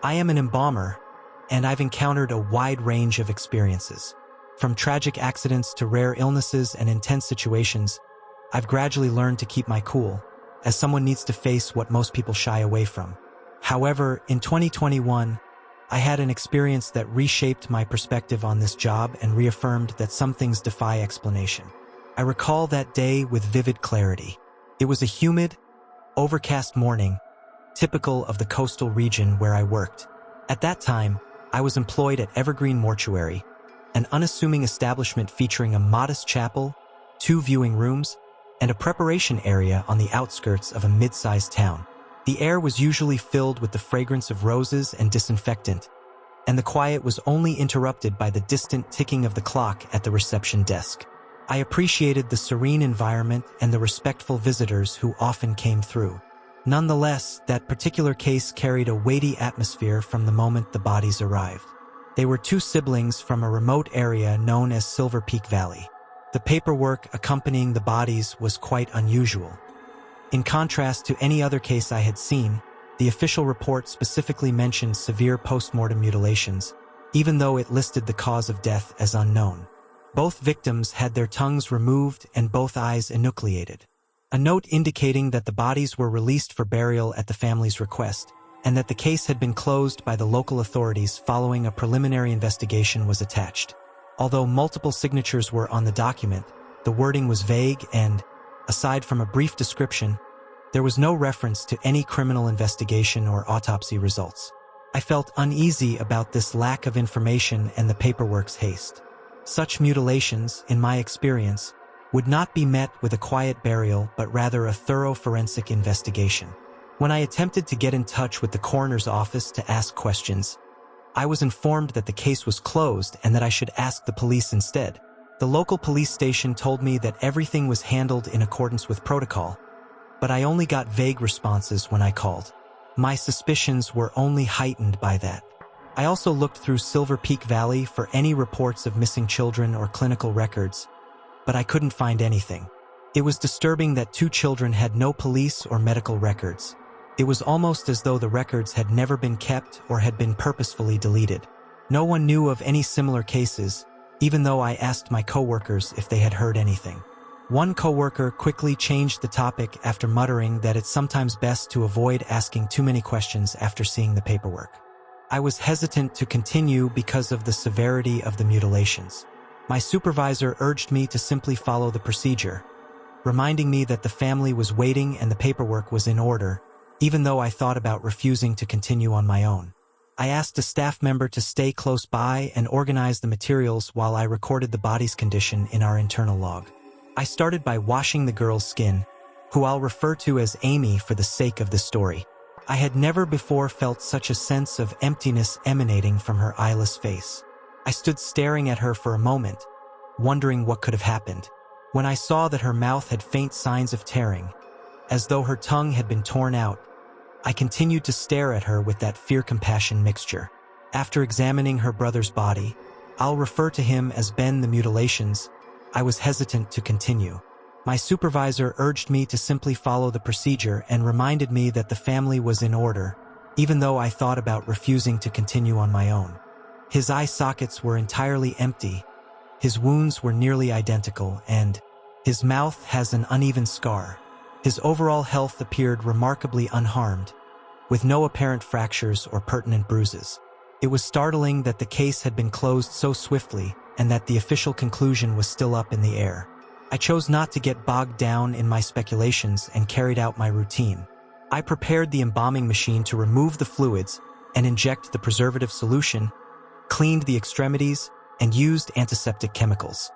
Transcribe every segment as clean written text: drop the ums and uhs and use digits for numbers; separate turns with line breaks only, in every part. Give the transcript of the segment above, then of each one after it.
I am an embalmer, and I've encountered a wide range of experiences. From tragic accidents to rare illnesses and intense situations, I've gradually learned to keep my cool, as someone needs to face what most people shy away from. However, in 2021, I had an experience that reshaped my perspective on this job and reaffirmed that some things defy explanation. I recall that day with vivid clarity. It was a humid, overcast morning, typical of the coastal region where I worked. At that time, I was employed at Evergreen Mortuary, an unassuming establishment featuring a modest chapel, 2 viewing rooms, and a preparation area on the outskirts of a mid-sized town. The air was usually filled with the fragrance of roses and disinfectant, and the quiet was only interrupted by the distant ticking of the clock at the reception desk. I appreciated the serene environment and the respectful visitors who often came through. Nonetheless, that particular case carried a weighty atmosphere from the moment the bodies arrived. They were 2 siblings from a remote area known as Silver Peak Valley. The paperwork accompanying the bodies was quite unusual. In contrast to any other case I had seen, the official report specifically mentioned severe post-mortem mutilations, even though it listed the cause of death as unknown. Both victims had their tongues removed and both eyes enucleated. A note indicating that the bodies were released for burial at the family's request, and that the case had been closed by the local authorities following a preliminary investigation was attached. Although multiple signatures were on the document, the wording was vague and, aside from a brief description, there was no reference to any criminal investigation or autopsy results. I felt uneasy about this lack of information and the paperwork's haste. Such mutilations, in my experience, would not be met with a quiet burial but rather a thorough forensic investigation. When I attempted to get in touch with the coroner's office to ask questions, I was informed that the case was closed and that I should ask the police instead. The local police station told me that everything was handled in accordance with protocol, but I only got vague responses when I called. My suspicions were only heightened by that. I also looked through Silver Peak Valley for any reports of missing children or clinical records, but I couldn't find anything. It was disturbing that 2 children had no police or medical records. It was almost as though the records had never been kept or had been purposefully deleted. No one knew of any similar cases, even though I asked my coworkers if they had heard anything. One coworker quickly changed the topic after muttering that it's sometimes best to avoid asking too many questions after seeing the paperwork. I was hesitant to continue because of the severity of the mutilations. My supervisor urged me to simply follow the procedure, reminding me that the family was waiting and the paperwork was in order, even though I thought about refusing to continue on my own. I asked a staff member to stay close by and organize the materials while I recorded the body's condition in our internal log. I started by washing the girl's skin, who I'll refer to as Amy for the sake of this story. I had never before felt such a sense of emptiness emanating from her eyeless face. I stood staring at her for a moment, wondering what could have happened. When I saw that her mouth had faint signs of tearing, as though her tongue had been torn out, I continued to stare at her with that fear-compassion mixture. After examining her brother's body, I'll refer to him as Ben the Mutilations, I was hesitant to continue. My supervisor urged me to simply follow the procedure and reminded me that the family was in order, even though I thought about refusing to continue on my own. His eye sockets were entirely empty, his wounds were nearly identical, and his mouth has an uneven scar. His overall health appeared remarkably unharmed, with no apparent fractures or pertinent bruises. It was startling that the case had been closed so swiftly and that the official conclusion was still up in the air. I chose not to get bogged down in my speculations and carried out my routine. I prepared the embalming machine to remove the fluids and inject the preservative solution, cleaned the extremities, and used antiseptic chemicals.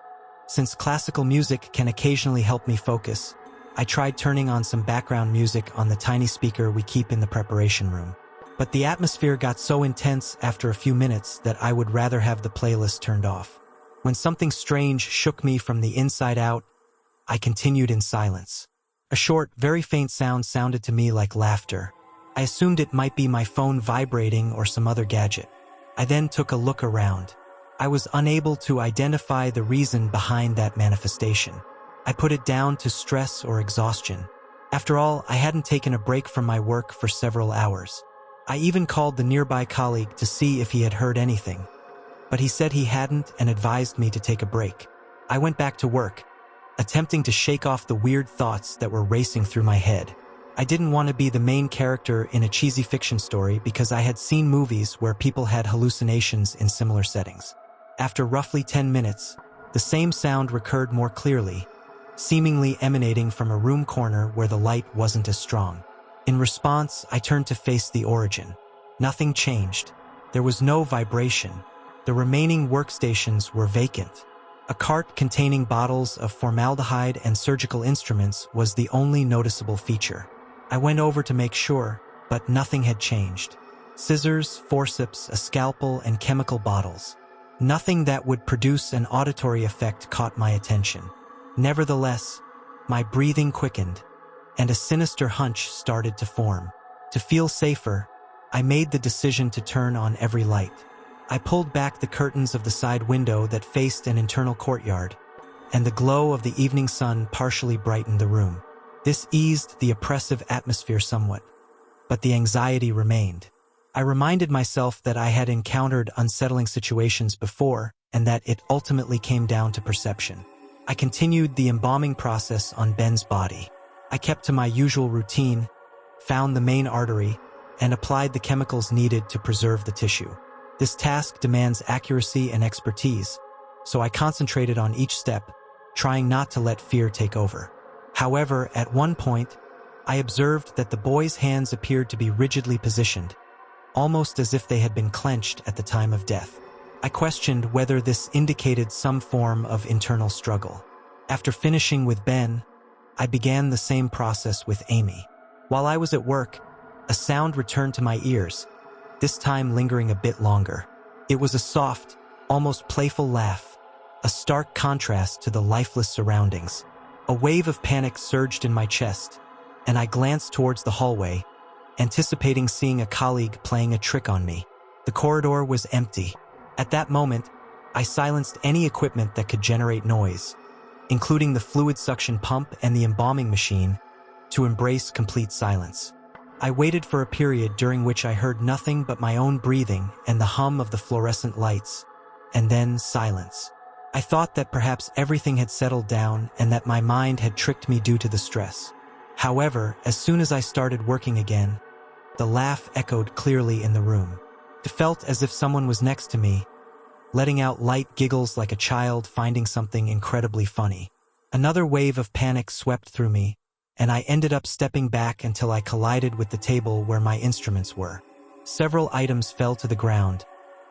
Since classical music can occasionally help me focus, I tried turning on some background music on the tiny speaker we keep in the preparation room. But the atmosphere got so intense after a few minutes that I would rather have the playlist turned off. When something strange shook me from the inside out, I continued in silence. A short, very faint sound sounded to me like laughter. I assumed it might be my phone vibrating or some other gadget. I then took a look around. I was unable to identify the reason behind that manifestation. I put it down to stress or exhaustion. After all, I hadn't taken a break from my work for several hours. I even called the nearby colleague to see if he had heard anything, but he said he hadn't and advised me to take a break. I went back to work, attempting to shake off the weird thoughts that were racing through my head. I didn't want to be the main character in a cheesy fiction story because I had seen movies where people had hallucinations in similar settings. After roughly 10 minutes, the same sound recurred more clearly, seemingly emanating from a room corner where the light wasn't as strong. In response, I turned to face the origin. Nothing changed. There was no vibration. The remaining workstations were vacant. A cart containing bottles of formaldehyde and surgical instruments was the only noticeable feature. I went over to make sure, but nothing had changed. Scissors, forceps, a scalpel, and chemical bottles. Nothing that would produce an auditory effect caught my attention. Nevertheless, my breathing quickened, and a sinister hunch started to form. To feel safer, I made the decision to turn on every light. I pulled back the curtains of the side window that faced an internal courtyard, and the glow of the evening sun partially brightened the room. This eased the oppressive atmosphere somewhat, but the anxiety remained. I reminded myself that I had encountered unsettling situations before, and that it ultimately came down to perception. I continued the embalming process on Ben's body. I kept to my usual routine, found the main artery, and applied the chemicals needed to preserve the tissue. This task demands accuracy and expertise, so I concentrated on each step, trying not to let fear take over. However, at one point, I observed that the boy's hands appeared to be rigidly positioned, almost as if they had been clenched at the time of death. I questioned whether this indicated some form of internal struggle. After finishing with Ben, I began the same process with Amy. While I was at work, a sound returned to my ears, this time lingering a bit longer. It was a soft, almost playful laugh, a stark contrast to the lifeless surroundings. A wave of panic surged in my chest, and I glanced towards the hallway, anticipating seeing a colleague playing a trick on me. The corridor was empty. At that moment, I silenced any equipment that could generate noise, including the fluid suction pump and the embalming machine, to embrace complete silence. I waited for a period during which I heard nothing but my own breathing and the hum of the fluorescent lights, and then silence. I thought that perhaps everything had settled down and that my mind had tricked me due to the stress. However, as soon as I started working again, the laugh echoed clearly in the room. It felt as if someone was next to me, letting out light giggles like a child finding something incredibly funny. Another wave of panic swept through me, and I ended up stepping back until I collided with the table where my instruments were. Several items fell to the ground,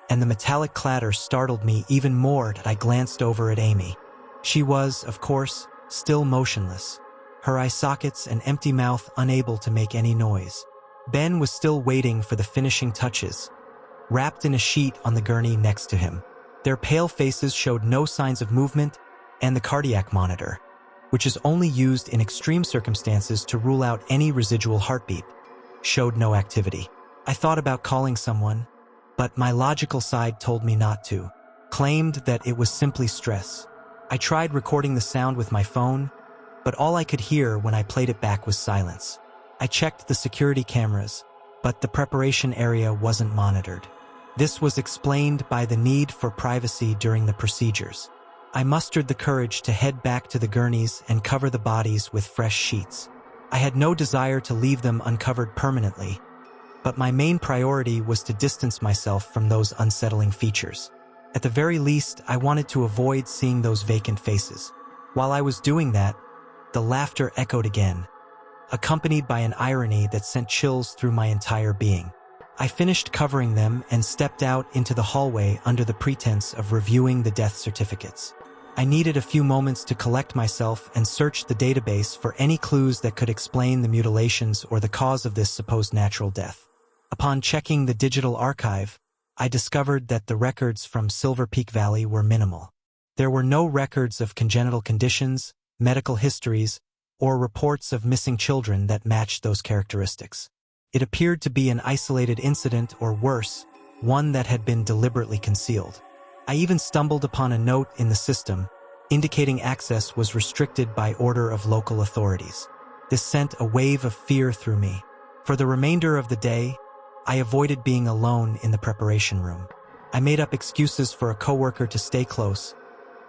and the metallic clatter startled me even more as I glanced over at Amy. She was, of course, still motionless, her eye sockets and empty mouth unable to make any noise. Ben was still waiting for the finishing touches, wrapped in a sheet on the gurney next to him. Their pale faces showed no signs of movement, and the cardiac monitor, which is only used in extreme circumstances to rule out any residual heartbeat, showed no activity. I thought about calling someone, but my logical side told me not to, claimed that it was simply stress. I tried recording the sound with my phone, but all I could hear when I played it back was silence. I checked the security cameras, but the preparation area wasn't monitored. This was explained by the need for privacy during the procedures. I mustered the courage to head back to the gurneys and cover the bodies with fresh sheets. I had no desire to leave them uncovered permanently, but my main priority was to distance myself from those unsettling features. At the very least, I wanted to avoid seeing those vacant faces. While I was doing that, the laughter echoed again, accompanied by an irony that sent chills through my entire being. I finished covering them and stepped out into the hallway under the pretense of reviewing the death certificates. I needed a few moments to collect myself and search the database for any clues that could explain the mutilations or the cause of this supposed natural death. Upon checking the digital archive, I discovered that the records from Silver Peak Valley were minimal. There were no records of congenital conditions, medical histories, or reports of missing children that matched those characteristics. It appeared to be an isolated incident, or worse, one that had been deliberately concealed. I even stumbled upon a note in the system indicating access was restricted by order of local authorities. This sent a wave of fear through me. For the remainder of the day, I avoided being alone in the preparation room. I made up excuses for a coworker to stay close,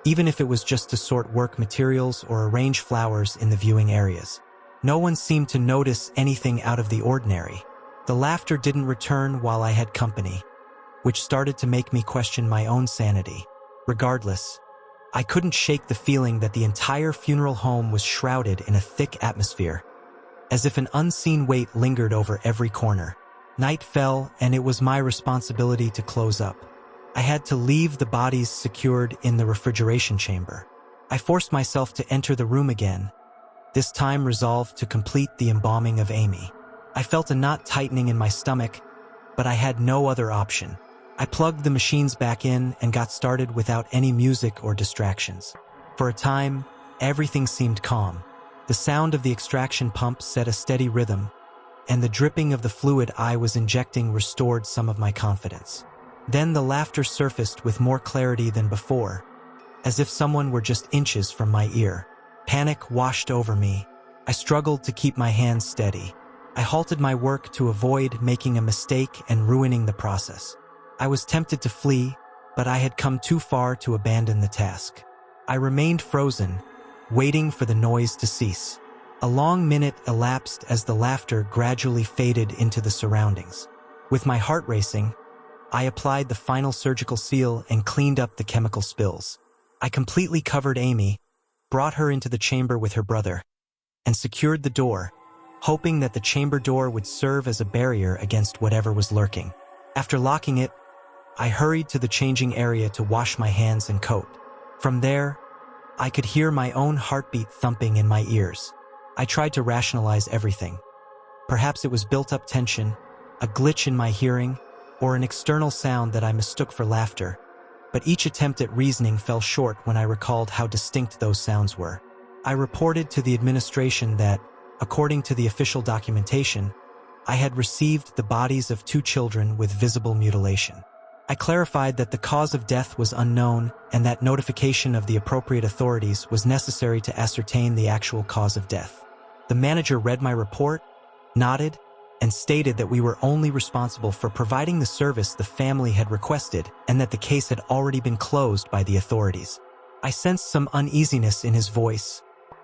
even if it was just to sort work materials or arrange flowers in the viewing areas. No one seemed to notice anything out of the ordinary. The laughter didn't return while I had company, which started to make me question my own sanity. Regardless, I couldn't shake the feeling that the entire funeral home was shrouded in a thick atmosphere, as if an unseen weight lingered over every corner. Night fell, and it was my responsibility to close up. I had to leave the bodies secured in the refrigeration chamber. I forced myself to enter the room again, this time resolved to complete the embalming of Amy. I felt a knot tightening in my stomach, but I had no other option. I plugged the machines back in and got started without any music or distractions. For a time, everything seemed calm. The sound of the extraction pump set a steady rhythm, and the dripping of the fluid I was injecting restored some of my confidence. Then the laughter surfaced with more clarity than before, as if someone were just inches from my ear. Panic washed over me. I struggled to keep my hands steady. I halted my work to avoid making a mistake and ruining the process. I was tempted to flee, but I had come too far to abandon the task. I remained frozen, waiting for the noise to cease. A long minute elapsed as the laughter gradually faded into the surroundings. With my heart racing, I applied the final surgical seal and cleaned up the chemical spills. I completely covered Amy, brought her into the chamber with her brother, and secured the door, hoping that the chamber door would serve as a barrier against whatever was lurking. After locking it, I hurried to the changing area to wash my hands and coat. From there, I could hear my own heartbeat thumping in my ears. I tried to rationalize everything. Perhaps it was built-up tension, a glitch in my hearing, or an external sound that I mistook for laughter, but each attempt at reasoning fell short when I recalled how distinct those sounds were. I reported to the administration that, according to the official documentation, I had received the bodies of 2 children with visible mutilation. I clarified that the cause of death was unknown and that notification of the appropriate authorities was necessary to ascertain the actual cause of death. The manager read my report, nodded, and stated that we were only responsible for providing the service the family had requested and that the case had already been closed by the authorities. I sensed some uneasiness in his voice,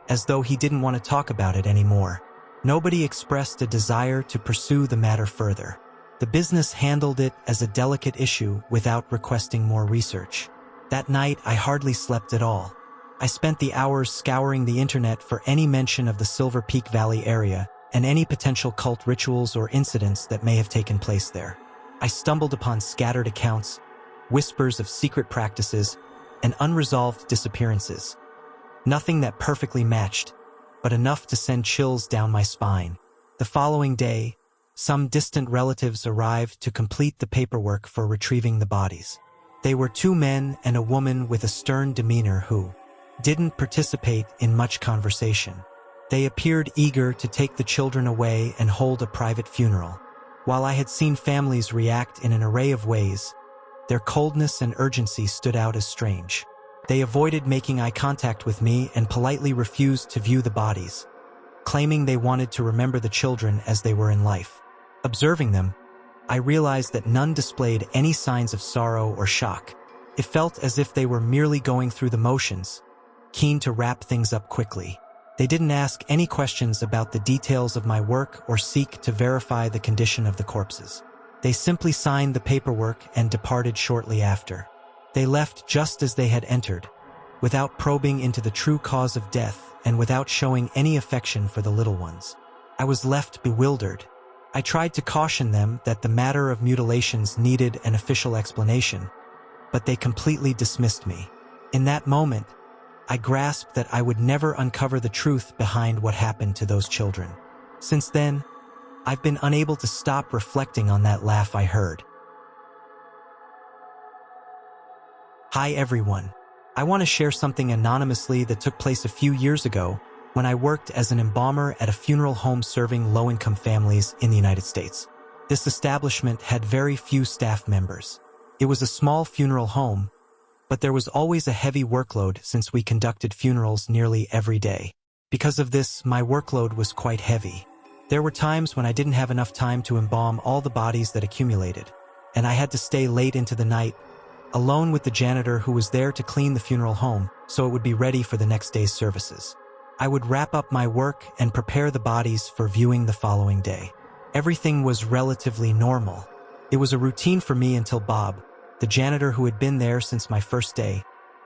as though he didn't want to talk about it anymore. Nobody expressed a desire to pursue the matter further. The business handled it as a delicate issue without requesting more research. That night, I hardly slept at all. I spent the hours scouring the internet for any mention of the Silver Peak Valley area and any potential cult rituals or incidents that may have taken place there. I stumbled upon scattered accounts, whispers of secret practices, and unresolved disappearances. Nothing that perfectly matched, but enough to send chills down my spine. The following day, some distant relatives arrived to complete the paperwork for retrieving the bodies. They were 2 men and a woman with a stern demeanor who didn't participate in much conversation. They appeared eager to take the children away and hold a private funeral. While I had seen families react in an array of ways, their coldness and urgency stood out as strange. They avoided making eye contact with me and politely refused to view the bodies, claiming they wanted to remember the children as they were in life. Observing them, I realized that none displayed any signs of sorrow or shock. It felt as if they were merely going through the motions, keen to wrap things up quickly. They didn't ask any questions about the details of my work or seek to verify the condition of the corpses. They simply signed the paperwork and departed shortly after. They left just as they had entered, without probing into the true cause of death and without showing any affection for the little ones. I was left bewildered. I tried to caution them that the matter of mutilations needed an official explanation, but they completely dismissed me. In that moment, I grasped that I would never uncover the truth behind what happened to those children. Since then, I've been unable to stop reflecting on that laugh I heard. Hi everyone. I want to share something anonymously that took place a few years ago when I worked as an embalmer at a funeral home serving low-income families in the United States. This establishment had very few staff members. It was a small funeral home, but there was always a heavy workload since we conducted funerals nearly every day. Because of this, my workload was quite heavy. There were times when I didn't have enough time to embalm all the bodies that accumulated, and I had to stay late into the night, alone with the janitor who was there to clean the funeral home so it would be ready for the next day's services. I would wrap up my work and prepare the bodies for viewing the following day. Everything was relatively normal. It was a routine for me until Bob, the janitor who had been there since my first day,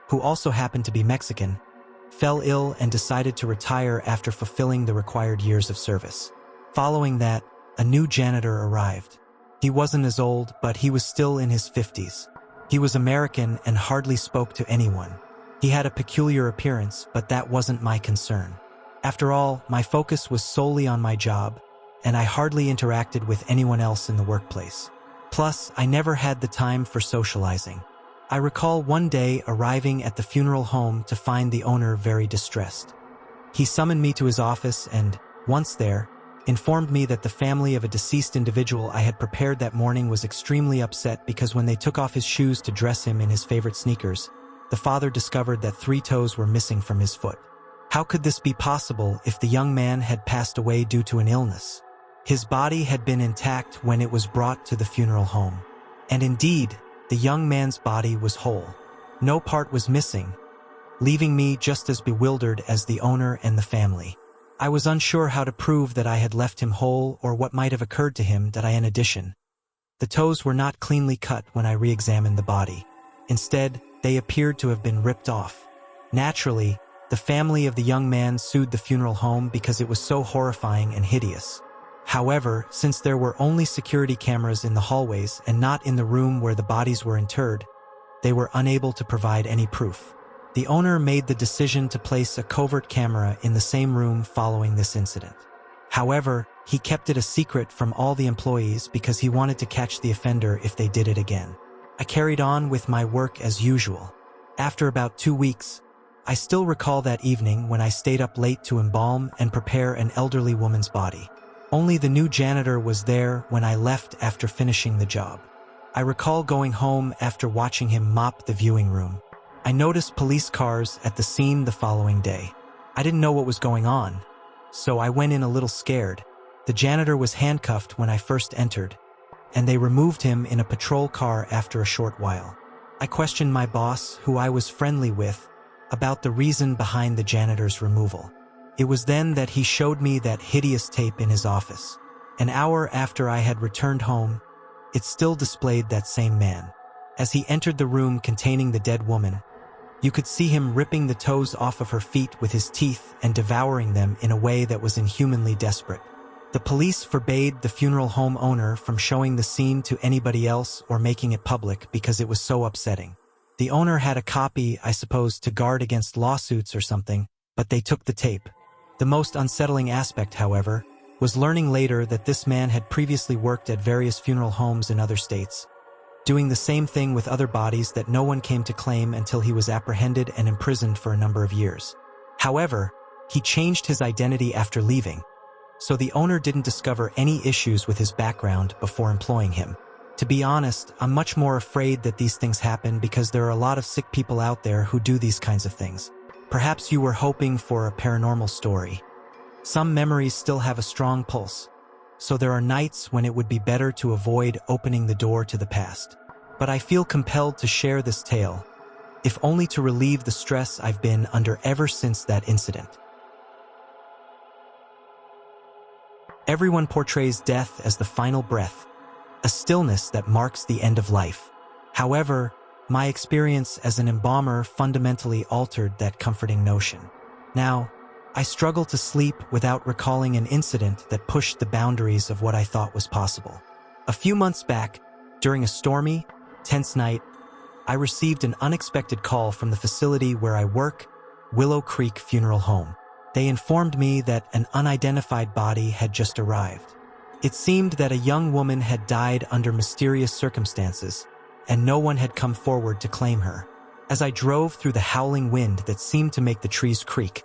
who also happened to be Mexican, fell ill and decided to retire after fulfilling the required years of service. Following that, a new janitor arrived. He wasn't as old, but he was still in his 50s. He was American and hardly spoke to anyone. He had a peculiar appearance, but that wasn't my concern. After all, my focus was solely on my job, and I hardly interacted with anyone else in the workplace. Plus, I never had the time for socializing. I recall one day arriving at the funeral home to find the owner very distressed. He summoned me to his office and, once there, informed me that the family of a deceased individual I had prepared that morning was extremely upset because when they took off his shoes to dress him in his favorite sneakers, the father discovered that 3 toes were missing from his foot. How could this be possible if the young man had passed away due to an illness? His body had been intact when it was brought to the funeral home. And indeed, the young man's body was whole. No part was missing, leaving me just as bewildered as the owner and the family. I was unsure how to prove that I had left him whole or what might have occurred to him that in addition. The toes were not cleanly cut when I re-examined the body. Instead, they appeared to have been ripped off. Naturally, the family of the young man sued the funeral home because it was so horrifying and hideous. However, since there were only security cameras in the hallways and not in the room where the bodies were interred, they were unable to provide any proof. The owner made the decision to place a covert camera in the same room following this incident. However, he kept it a secret from all the employees because he wanted to catch the offender if they did it again. I carried on with my work as usual. After about 2 weeks, I still recall that evening when I stayed up late to embalm and prepare an elderly woman's body. Only the new janitor was there when I left after finishing the job. I recall going home after watching him mop the viewing room. I noticed police cars at the scene the following day. I didn't know what was going on, so I went in a little scared. The janitor was handcuffed when I first entered, and they removed him in a patrol car after a short while. I questioned my boss, who I was friendly with, about the reason behind the janitor's removal. It was then that he showed me that hideous tape in his office. An hour after I had returned home, it still displayed that same man. As he entered the room containing the dead woman, you could see him ripping the toes off of her feet with his teeth and devouring them in a way that was inhumanly desperate. The police forbade the funeral home owner from showing the scene to anybody else or making it public because it was so upsetting. The owner had a copy, I suppose, to guard against lawsuits or something, but they took the tape. The most unsettling aspect, however, was learning later that this man had previously worked at various funeral homes in other states, doing the same thing with other bodies that no one came to claim until he was apprehended and imprisoned for a number of years. However, he changed his identity after leaving, so the owner didn't discover any issues with his background before employing him. To be honest, I'm much more afraid that these things happen because there are a lot of sick people out there who do these kinds of things. Perhaps you were hoping for a paranormal story. Some memories still have a strong pulse, so there are nights when it would be better to avoid opening the door to the past. But I feel compelled to share this tale, if only to relieve the stress I've been under ever since that incident. Everyone portrays death as the final breath, a stillness that marks the end of life. However, my experience as an embalmer fundamentally altered that comforting notion. Now, I struggle to sleep without recalling an incident that pushed the boundaries of what I thought was possible. A few months back, during a stormy, tense night, I received an unexpected call from the facility where I work, Willow Creek Funeral Home. They informed me that an unidentified body had just arrived. It seemed that a young woman had died under mysterious circumstances, and no one had come forward to claim her. As I drove through the howling wind that seemed to make the trees creak,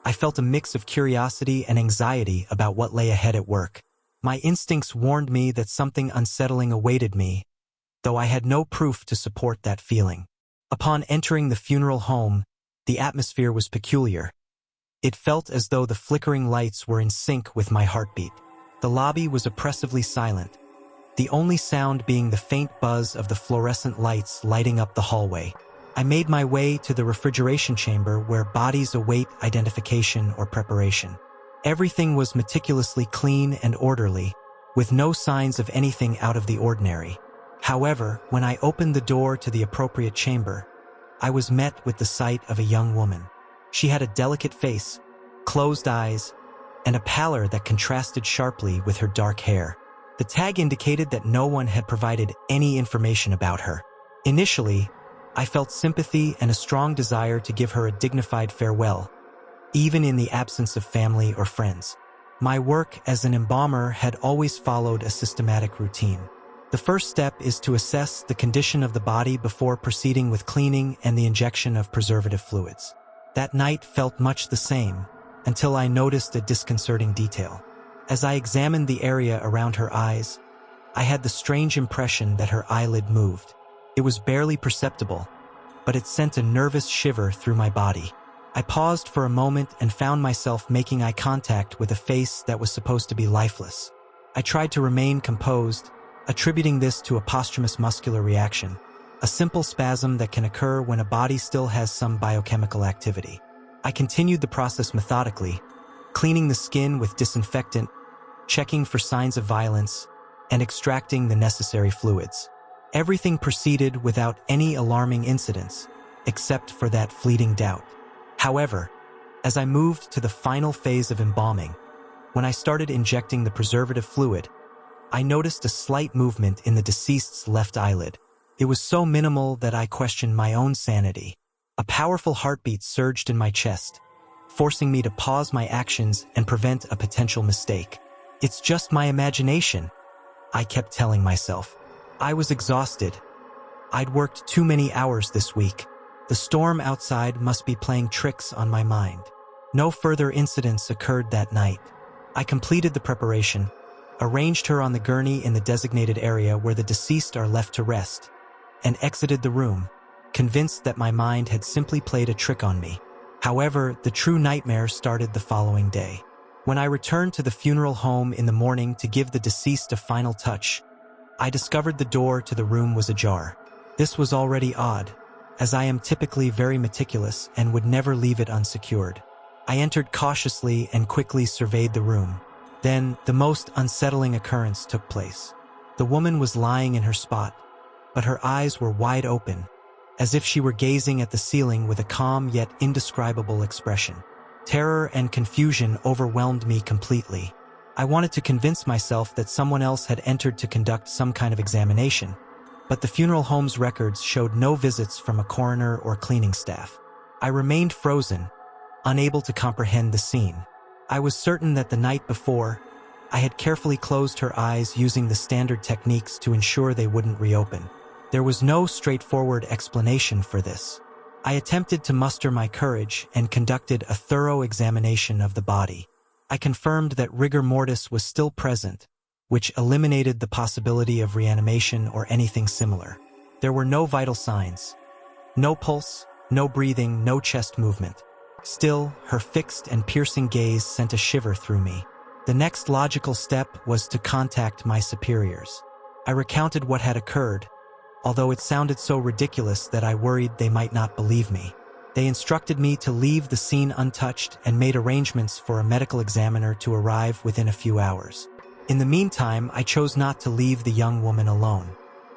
I felt a mix of curiosity and anxiety about what lay ahead at work. My instincts warned me that something unsettling awaited me, though I had no proof to support that feeling. Upon entering the funeral home, the atmosphere was peculiar. It felt as though the flickering lights were in sync with my heartbeat. The lobby was oppressively silent, the only sound being the faint buzz of the fluorescent lights lighting up the hallway. I made my way to the refrigeration chamber where bodies await identification or preparation. Everything was meticulously clean and orderly, with no signs of anything out of the ordinary. However, when I opened the door to the appropriate chamber, I was met with the sight of a young woman. She had a delicate face, closed eyes, and a pallor that contrasted sharply with her dark hair. The tag indicated that no one had provided any information about her. Initially, I felt sympathy and a strong desire to give her a dignified farewell, even in the absence of family or friends. My work as an embalmer had always followed a systematic routine. The first step is to assess the condition of the body before proceeding with cleaning and the injection of preservative fluids. That night felt much the same, until I noticed a disconcerting detail. As I examined the area around her eyes, I had the strange impression that her eyelid moved. It was barely perceptible, but it sent a nervous shiver through my body. I paused for a moment and found myself making eye contact with a face that was supposed to be lifeless. I tried to remain composed, attributing this to a posthumous muscular reaction, a simple spasm that can occur when a body still has some biochemical activity. I continued the process methodically, cleaning the skin with disinfectant, checking for signs of violence, and extracting the necessary fluids. Everything proceeded without any alarming incidents, except for that fleeting doubt. However, as I moved to the final phase of embalming, when I started injecting the preservative fluid, I noticed a slight movement in the deceased's left eyelid. It was so minimal that I questioned my own sanity. A powerful heartbeat surged in my chest, forcing me to pause my actions and prevent a potential mistake. "It's just my imagination," I kept telling myself. I was exhausted. I'd worked too many hours this week. The storm outside must be playing tricks on my mind. No further incidents occurred that night. I completed the preparation, arranged her on the gurney in the designated area where the deceased are left to rest, and exited the room, convinced that my mind had simply played a trick on me. However, the true nightmare started the following day. When I returned to the funeral home in the morning to give the deceased a final touch, I discovered the door to the room was ajar. This was already odd, as I am typically very meticulous and would never leave it unsecured. I entered cautiously and quickly surveyed the room. Then, the most unsettling occurrence took place. The woman was lying in her spot, but her eyes were wide open, as if she were gazing at the ceiling with a calm yet indescribable expression. Terror and confusion overwhelmed me completely. I wanted to convince myself that someone else had entered to conduct some kind of examination, but the funeral home's records showed no visits from a coroner or cleaning staff. I remained frozen, unable to comprehend the scene. I was certain that the night before, I had carefully closed her eyes using the standard techniques to ensure they wouldn't reopen. There was no straightforward explanation for this. I attempted to muster my courage and conducted a thorough examination of the body. I confirmed that rigor mortis was still present, which eliminated the possibility of reanimation or anything similar. There were no vital signs. No pulse, no breathing, no chest movement. Still, her fixed and piercing gaze sent a shiver through me. The next logical step was to contact my superiors. I recounted what had occurred, although it sounded so ridiculous that I worried they might not believe me. They instructed me to leave the scene untouched and made arrangements for a medical examiner to arrive within a few hours. In the meantime, I chose not to leave the young woman alone.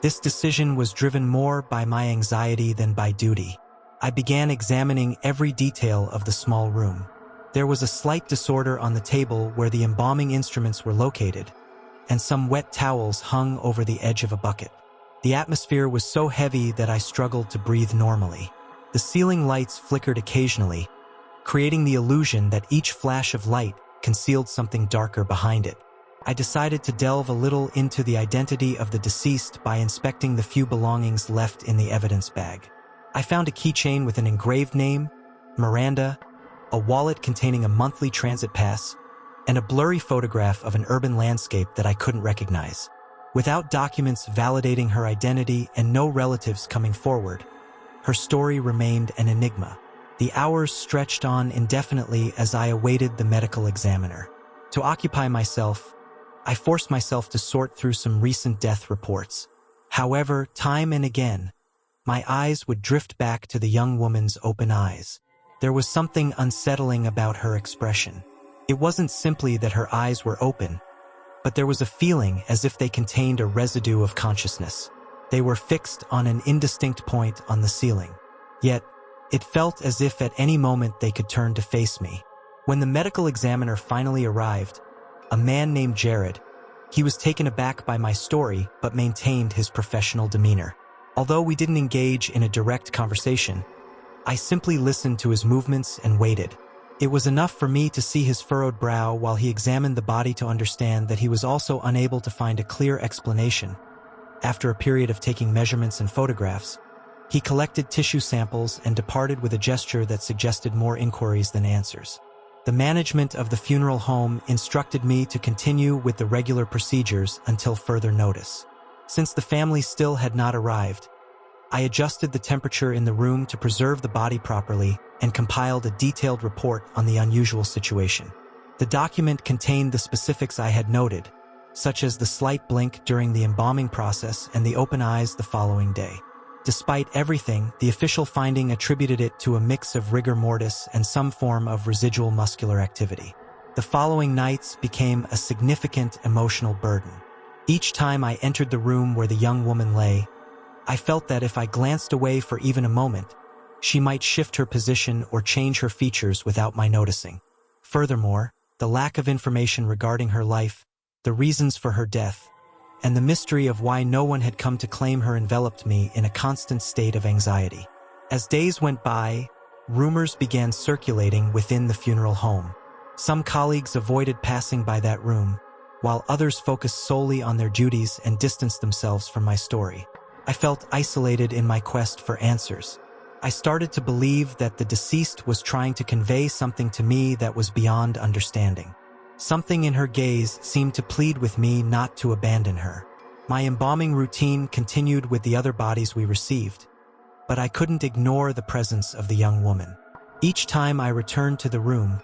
This decision was driven more by my anxiety than by duty. I began examining every detail of the small room. There was a slight disorder on the table where the embalming instruments were located, and some wet towels hung over the edge of a bucket. The atmosphere was so heavy that I struggled to breathe normally. The ceiling lights flickered occasionally, creating the illusion that each flash of light concealed something darker behind it. I decided to delve a little into the identity of the deceased by inspecting the few belongings left in the evidence bag. I found a keychain with an engraved name, Miranda, a wallet containing a monthly transit pass, and a blurry photograph of an urban landscape that I couldn't recognize. Without documents validating her identity and no relatives coming forward, her story remained an enigma. The hours stretched on indefinitely as I awaited the medical examiner. To occupy myself, I forced myself to sort through some recent death reports. However, time and again, my eyes would drift back to the young woman's open eyes. There was something unsettling about her expression. It wasn't simply that her eyes were open, but there was a feeling as if they contained a residue of consciousness. They were fixed on an indistinct point on the ceiling. Yet, it felt as if at any moment they could turn to face me. When the medical examiner finally arrived, a man named Jared, he was taken aback by my story but maintained his professional demeanor. Although we didn't engage in a direct conversation, I simply listened to his movements and waited. It was enough for me to see his furrowed brow while he examined the body to understand that he was also unable to find a clear explanation. After a period of taking measurements and photographs, he collected tissue samples and departed with a gesture that suggested more inquiries than answers. The management of the funeral home instructed me to continue with the regular procedures until further notice. Since the family still had not arrived, I adjusted the temperature in the room to preserve the body properly and compiled a detailed report on the unusual situation. The document contained the specifics I had noted, such as the slight blink during the embalming process and the open eyes the following day. Despite everything, the official finding attributed it to a mix of rigor mortis and some form of residual muscular activity. The following nights became a significant emotional burden. Each time I entered the room where the young woman lay, I felt that if I glanced away for even a moment, she might shift her position or change her features without my noticing. Furthermore, the lack of information regarding her life, the reasons for her death, and the mystery of why no one had come to claim her enveloped me in a constant state of anxiety. As days went by, rumors began circulating within the funeral home. Some colleagues avoided passing by that room, while others focused solely on their duties and distanced themselves from my story. I felt isolated in my quest for answers. I started to believe that the deceased was trying to convey something to me that was beyond understanding. Something in her gaze seemed to plead with me not to abandon her. My embalming routine continued with the other bodies we received, but I couldn't ignore the presence of the young woman. Each time I returned to the room,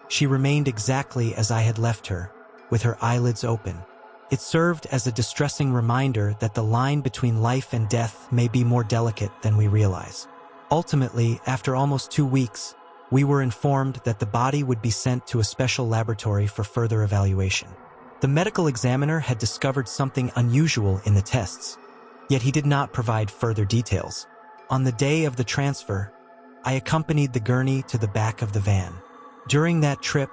she remained exactly as I had left her, with her eyelids open. It served as a distressing reminder that the line between life and death may be more delicate than we realize. Ultimately, after almost 2 weeks, we were informed that the body would be sent to a special laboratory for further evaluation. The medical examiner had discovered something unusual in the tests, yet he did not provide further details. On the day of the transfer, I accompanied the gurney to the back of the van. During that trip,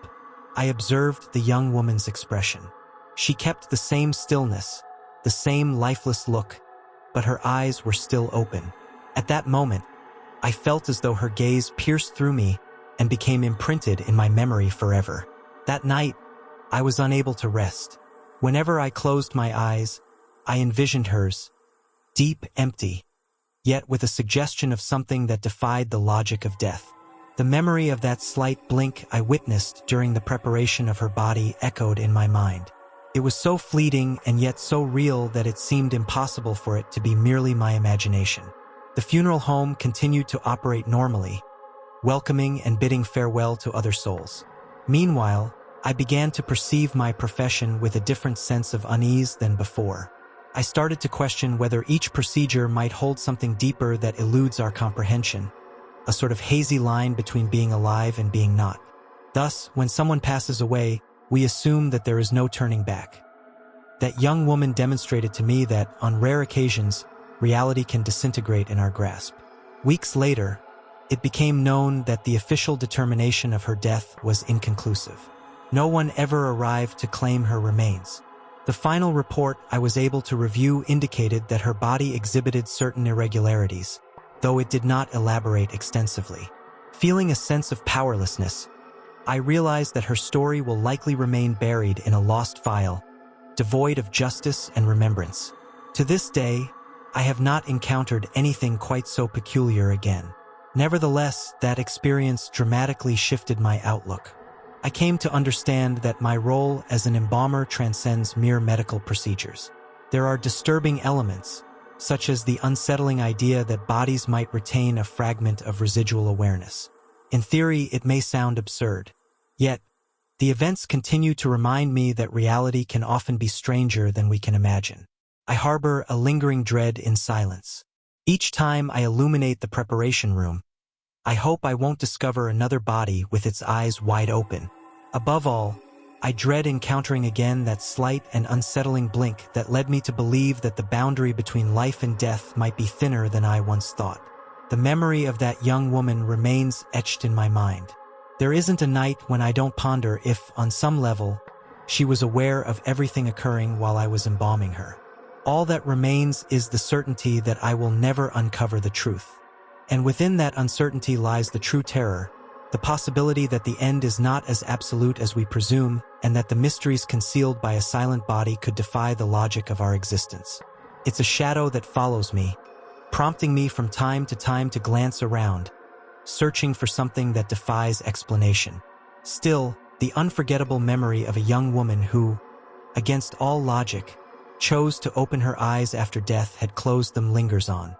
I observed the young woman's expression. She kept the same stillness, the same lifeless look, but her eyes were still open. At that moment, I felt as though her gaze pierced through me and became imprinted in my memory forever. That night, I was unable to rest. Whenever I closed my eyes, I envisioned hers, deep, empty, yet with a suggestion of something that defied the logic of death. The memory of that slight blink I witnessed during the preparation of her body echoed in my mind. It was so fleeting and yet so real that it seemed impossible for it to be merely my imagination. The funeral home continued to operate normally, welcoming and bidding farewell to other souls. Meanwhile, I began to perceive my profession with a different sense of unease than before. I started to question whether each procedure might hold something deeper that eludes our comprehension, a sort of hazy line between being alive and being not. Thus, when someone passes away, we assume that there is no turning back. That young woman demonstrated to me that, on rare occasions, reality can disintegrate in our grasp. Weeks later, it became known that the official determination of her death was inconclusive. No one ever arrived to claim her remains. The final report I was able to review indicated that her body exhibited certain irregularities, though it did not elaborate extensively. Feeling a sense of powerlessness, I realized that her story will likely remain buried in a lost file, devoid of justice and remembrance. To this day, I have not encountered anything quite so peculiar again. Nevertheless, that experience dramatically shifted my outlook. I came to understand that my role as an embalmer transcends mere medical procedures. There are disturbing elements, such as the unsettling idea that bodies might retain a fragment of residual awareness. In theory, it may sound absurd, yet The events continue to remind me that reality can often be stranger than we can imagine. I harbor a lingering dread in silence. Each time I illuminate the preparation room, I hope I won't discover another body with its eyes wide open. Above all, I dread encountering again that slight and unsettling blink that led me to believe that the boundary between life and death might be thinner than I once thought. The memory of that young woman remains etched in my mind. There isn't a night when I don't ponder if, on some level, she was aware of everything occurring while I was embalming her. All that remains is the certainty that I will never uncover the truth. And within that uncertainty lies the true terror, the possibility that the end is not as absolute as we presume, and that the mysteries concealed by a silent body could defy the logic of our existence. It's a shadow that follows me, prompting me from time to glance around, searching for something that defies explanation. Still, the unforgettable memory of a young woman who, against all logic, chose to open her eyes after death had closed them lingers on.